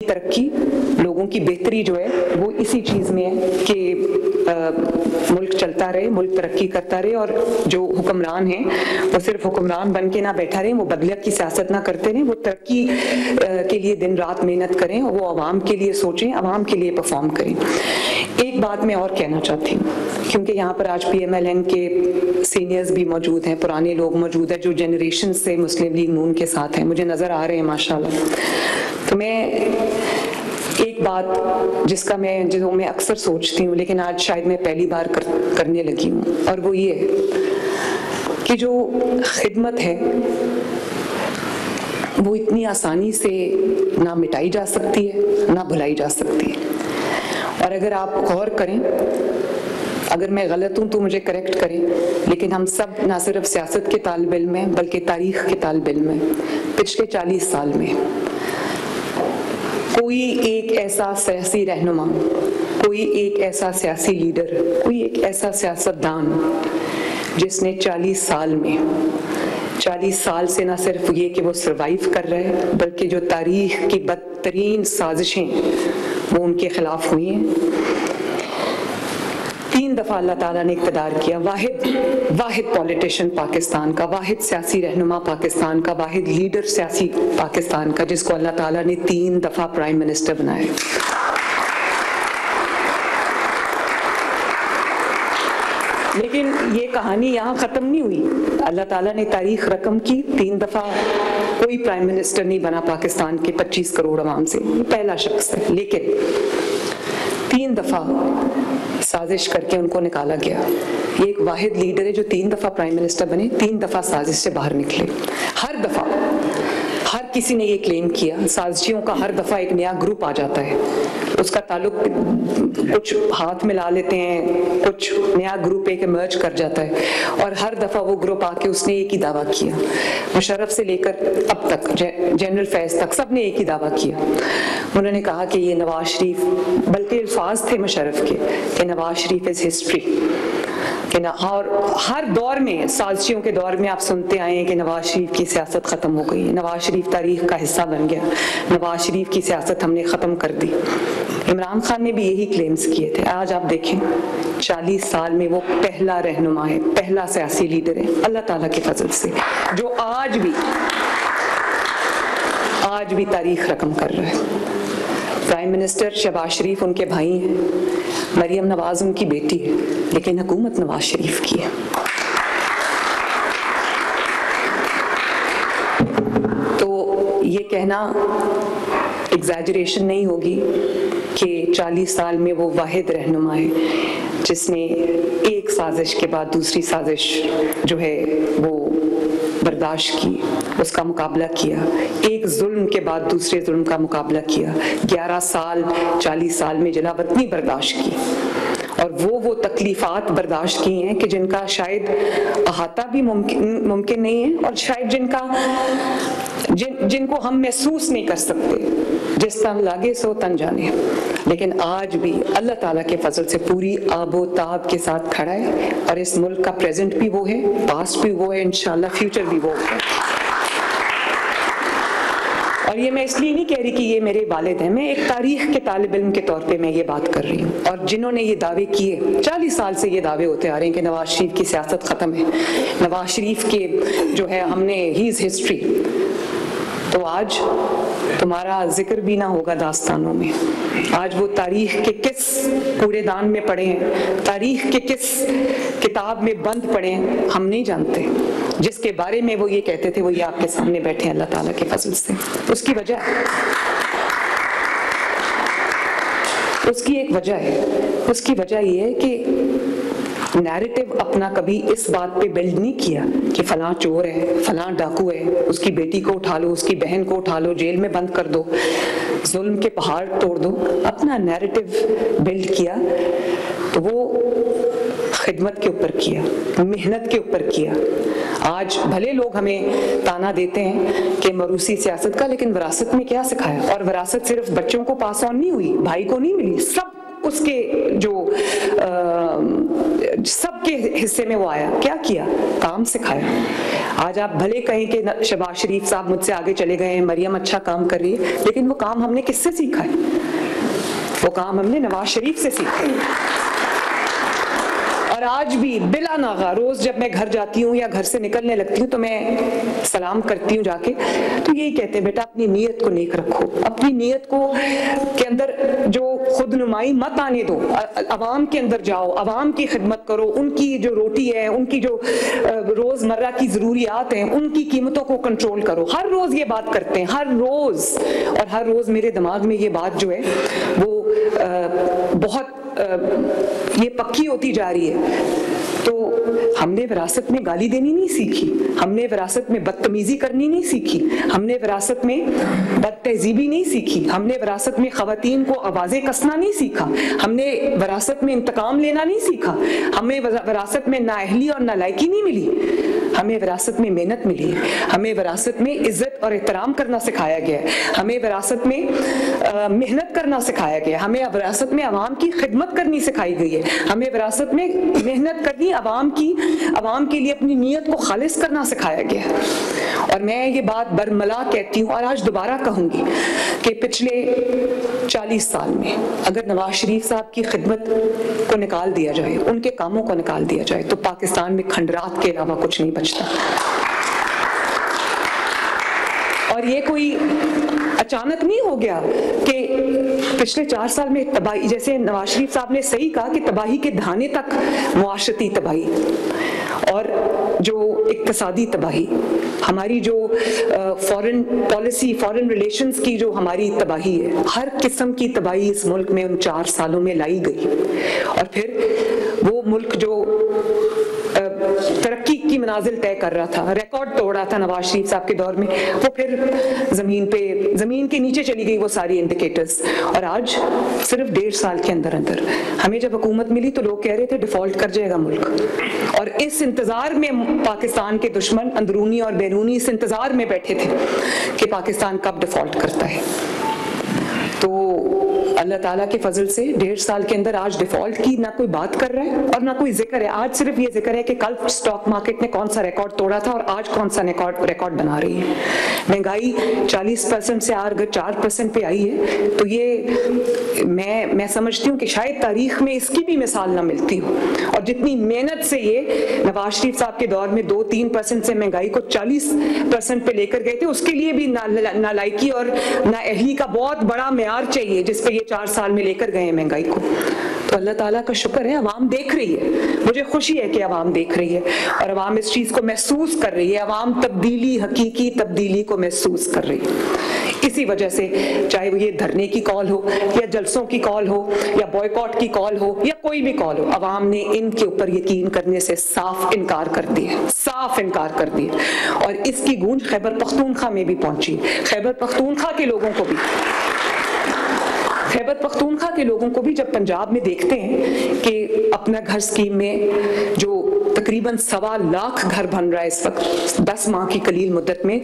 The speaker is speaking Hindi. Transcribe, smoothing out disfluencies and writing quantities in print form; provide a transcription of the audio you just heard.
तरक्की, लोगों की बेहतरी जो है वो इसी चीज़ में है कि मुल्क चलता रहे, मुल्क तरक्की करता रहे, और जो हुक्मरान हैं वो सिर्फ हुक्मरान बन के ना बैठा रहे, वो बदलियत की सियासत ना करते रहें, वो तरक्की के लिए दिन रात मेहनत करें, और वो आवाम के लिए सोचें, आवाम के लिए परफॉर्म करें। एक बात मैं और कहना चाहती हूँ, क्योंकि यहाँ पर आज PMLN के सीनियर्स भी मौजूद हैं, पुराने लोग मौजूद हैं जो जनरेशन से मुस्लिम लीग नून के साथ हैं, मुझे नज़र आ रहे हैं माशाल्लाह। तो मैं एक बात जो मैं अक्सर सोचती हूँ, लेकिन आज शायद मैं पहली बार करने लगी हूँ, और वो ये है कि जो खिदमत है वो इतनी आसानी से ना मिटाई जा सकती है ना भुलाई जा सकती है। और अगर आप गौर करें, अगर मैं गलत हूँ तो मुझे करेक्ट करें, लेकिन हम सब ना सिर्फ सियासत के तालिब इल्म हैं बल्कि तारीख़ के तालिब इल्म हैं। पिछले 40 साल में कोई एक ऐसा सियासी रहनुमा, कोई एक ऐसा सियासी लीडर, कोई एक ऐसा सियासतदान जिसने 40 साल से न सिर्फ ये कि वो सर्वाइव कर रहे हैं, बल्कि जो तारीख की बदतरीन साजिशें वो उनके खिलाफ हुई हैं। 3 दफ़ा अल्लाह ताला ने इक़्तिदार किया, वाहिद पॉलिटिशियन पाकिस्तान का, वाहिद सियासी रहनुमा पाकिस्तान का, वाहिद लीडर सियासी पाकिस्तान का, जिसको अल्लाह ताला ने 3 दफ़ा प्राइम मिनिस्टर बनाया। लेकिन ये कहानी यहाँ ख़त्म नहीं हुई। अल्लाह ताला ने तारीख रकम की, 3 दफ़ा कोई प्राइम मिनिस्टर नहीं बना पाकिस्तान के 25 करोड़ अवाम से, पहला शख्स है। लेकिन 3 दफ़ा साजिश करके उनको निकाला गया। ये एक वाहिद लीडर है जो 3 दफ़ा प्राइम मिनिस्टर बने, 3 दफ़ा साजिश से बाहर निकले। हर दफ़ा हर किसी ने ये क्लेम किया, साजिशियों का हर दफ़ा एक नया ग्रुप आ जाता है, उसका ताल्लुक कुछ हाथ मिला लेते हैं, कुछ नया ग्रुप एक इमर्ज कर जाता है, और हर दफ़ा वो ग्रुप आके उसने एक ही दावा किया। मुशर्रफ से लेकर अब तक जनरल फैज़ तक सब ने एक ही दावा किया। उन्होंने कहा कि ये नवाज शरीफ, बल्कि अल्फाज थे मुशर्रफ के कि नवाज शरीफ इज़ हिस्ट्री, कि ना, और हर दौर में, साजिशियों के दौर में आप सुनते आए हैं कि नवाज शरीफ की सियासत ख़त्म हो गई, नवाज शरीफ तारीख का हिस्सा बन गया, नवाज शरीफ की सियासत हमने ख़त्म कर दी। इमरान खान ने भी यही क्लेम्स किए थे। आज आप देखें 40 साल में वो पहला रहनुमा है, पहला सियासी लीडर है अल्लाह ताला के फजल से, जो आज भी तारीख रकम कर रहा है। प्राइम मिनिस्टर शहबाज शरीफ उनके भाई हैं, मरियम नवाज उनकी बेटी है, लेकिन हुकूमत नवाज शरीफ की है। तो ये कहना एग्जैजरेशन नहीं होगी कि 40 साल में वो वाहिद रहनुमा है जिसने एक साजिश के बाद दूसरी साजिश जो है वो बर्दाश्त की, उसका मुकाबला किया, एक जुल्म के बाद दूसरे जुल्म का मुकाबला किया, 11 साल 40 साल में जलावतनी बर्दाश्त की, और वो तकलीफात बर्दाश्त की हैं कि जिनका शायद अहाता भी मुमकिन नहीं है, और शायद जिनको हम महसूस नहीं कर सकते। जिस तन लागे सो तन जाने। लेकिन आज भी अल्लाह ताला के फजल से पूरी आबो ताब के साथ खड़ा है, और इस मुल्क का प्रेजेंट भी वो है, पास्ट भी वो है, इंशाल्लाह फ्यूचर भी वो है। और ये मैं इसलिए नहीं कह रही कि ये मेरे वालिद हैं, मैं एक तारीख के तालिब इल्म के तौर पे मैं ये बात कर रही हूँ। और जिन्होंने ये दावे किए, 40 साल से ये दावे होते आ रहे हैं कि नवाज शरीफ की सियासत ख़त्म है, नवाज शरीफ के जो है हमने ही इज़ हिस्ट्री, तो आज तुम्हारा जिक्र भी ना होगा दास्तानों में। आज वो तारीख के किस कूड़ेदान में पड़े हैं, तारीख के किस किताब में बंद पड़े हैं, हम नहीं जानते। जिसके बारे में वो ये कहते थे वो ये आपके सामने बैठे हैं अल्लाह ताला के फजल से। उसकी एक वजह है, उसकी वजह ये है कि नैरेटिव अपना कभी इस बात पे बिल्ड नहीं किया कि फलां चोर है, फलां डाकू है, उसकी बेटी को उठा लो, उसकी बहन को उठा लो, जेल में बंद कर दो, जुल्म के पहाड़ तोड़ दो। अपना नैरेटिव बिल्ड किया तो वो खिदमत के ऊपर किया, मेहनत के ऊपर किया। आज भले लोग हमें ताना देते हैं कि मरूसी सियासत का, लेकिन विरासत में क्या सिखाया? और विरासत सिर्फ बच्चों को पास ऑन नहीं हुई, भाई को नहीं मिली, सब उसके जो सबके हिस्से में वो आया, क्या किया? काम सिखाया। आज आप भले कहें कि शहबाज शरीफ साहब मुझसे आगे चले गए हैं, मरियम अच्छा काम कर रही है, लेकिन वो काम हमने किससे सीखा है? वो काम हमने नवाज शरीफ से सीखा है। और आज भी बिला नागा रोज जब मैं घर जाती हूँ या घर से निकलने लगती हूँ तो मैं सलाम करती हूँ जाके, तो यही कहते हैं, बेटा अपनी नीयत को नेक रखो, अपनी नीयत को के अंदर जो खुदनुमाई मत आने दो, अवाम के अंदर जाओ, अवाम की खिदमत करो, उनकी जो रोटी है, उनकी जो रोजमर्रा की जरूरियात हैं, उनकी कीमतों को कंट्रोल करो। हर रोज ये बात करते हैं, हर रोज, और हर रोज मेरे दिमाग में ये बात जो है वो बहुत ये पक्की होती जा रही है। तो हमने विरासत में गाली देनी नहीं सीखी, हमने विरासत में बदतमीजी करनी नहीं सीखी, हमने विरासत में बदतहजीबी नहीं सीखी, हमने विरासत में खवातीन को आवाजें कसना नहीं सीखा, हमने विरासत में इंतकाम लेना नहीं सीखा, हमें विरासत में नाअहली और नालायकी नहीं मिली, हमें विरासत में मेहनत मिली है, हमें विरासत में इज्जत और एहतराम करना सिखाया गया है, हमें विरासत में मेहनत करना सिखाया गया, हमें विरासत में अवाम की खिदमत करनी सिखाई गई है, हमें विरासत में मेहनत करनी, अवाम के लिए अपनी नीयत को खालिस करना सिखाया गया है। और मैं ये बात बरमला कहती हूँ और आज दोबारा कहूंगी कि पिछले 40 साल में अगर नवाज शरीफ साहब की खिदमत को निकाल दिया जाए, उनके कामों को निकाल दिया जाए, तो पाकिस्तान में खंडरात के अलावा कुछ नहीं बचता। और ये कोई अचानक नहीं हो गया कि पिछले 4 साल में तबाही, जैसे नवाज शरीफ साहब ने सही कहा कि तबाही के धाने तक मुआशरती तबाही और जो इक्तिसादी तबाही, हमारी जो फॉरेन पॉलिसी, फॉरेन रिलेशंस की जो हमारी तबाही है, हर किस्म की तबाही इस मुल्क में उन 4 सालों में लाई गई। और फिर वो मुल्क जो तरक्की की मनाजिल तय कर रहा था, रिकॉर्ड तोड़ रहा था नवाज शरीफ साहब के दौर में, वो फिर जमीन के नीचे चली गई वो सारी इंडिकेटर्स। और आज सिर्फ 1.5 साल के अंदर अंदर हमें जब हुकूमत मिली तो लोग कह रहे थे डिफॉल्ट कर जाएगा मुल्क, और इस इंतजार में पाकिस्तान के दुश्मन अंदरूनी और बैरूनी इस इंतजार में बैठे थे कि पाकिस्तान कब डिफॉल्ट करता है। तो अल्लाह ताला के फजल से 1.5 साल के अंदर आज डिफॉल्ट की ना कोई बात कर रहा है और ना कोई जिक्र है। आज सिर्फ ये जिक्र है कि कल स्टॉक मार्केट ने कौन सा रिकॉर्ड तोड़ा था और आज कौन सा रिकॉर्ड बना रही है। महंगाई 40% से अगर 4% पे आई है तो ये मैं समझती हूँ कि शायद तारीख में इसकी भी मिसाल ना मिलती हो। और जितनी मेहनत से ये नवाज शरीफ साहब के दौर में 2-3% से महंगाई को 40% पे लेकर गए थे, उसके लिए भी नालायकी और नाअहली का बहुत बड़ा मेयार चाहिए जिस पे ये 4 साल में लेकर गए हैं महंगाई को। तो अल्लाह ताला का शुक्र है, अवाम देख रही है, मुझे खुशी है कि अवाम देख रही है और अवाम इस चीज को महसूस कर रही है, अवाम तब्दीली, हकीकी तब्दीली को महसूस कर रही है। इसी वजह से चाहे वो ये धरने की कॉल हो या जलसों की कॉल हो या बॉयकॉट की कॉल हो या कोई भी कॉल हो, अवाम ने इनके ऊपर यकीन करने से साफ इनकार कर दिया, साफ इनकार कर दिया। और इसकी गूंज खैबर पख्तूनख्वा में भी पहुंची। खैबर पख्तूनख्वा के लोगों को भी, खैबर पख्तूनख्वा के लोगों को भी जब पंजाब में देखते हैं कि अपना घर स्कीम में जो तकरीबन 1.25 लाख घर बन रहा है इस वक्त 10 माह की कलील मुद्दत में,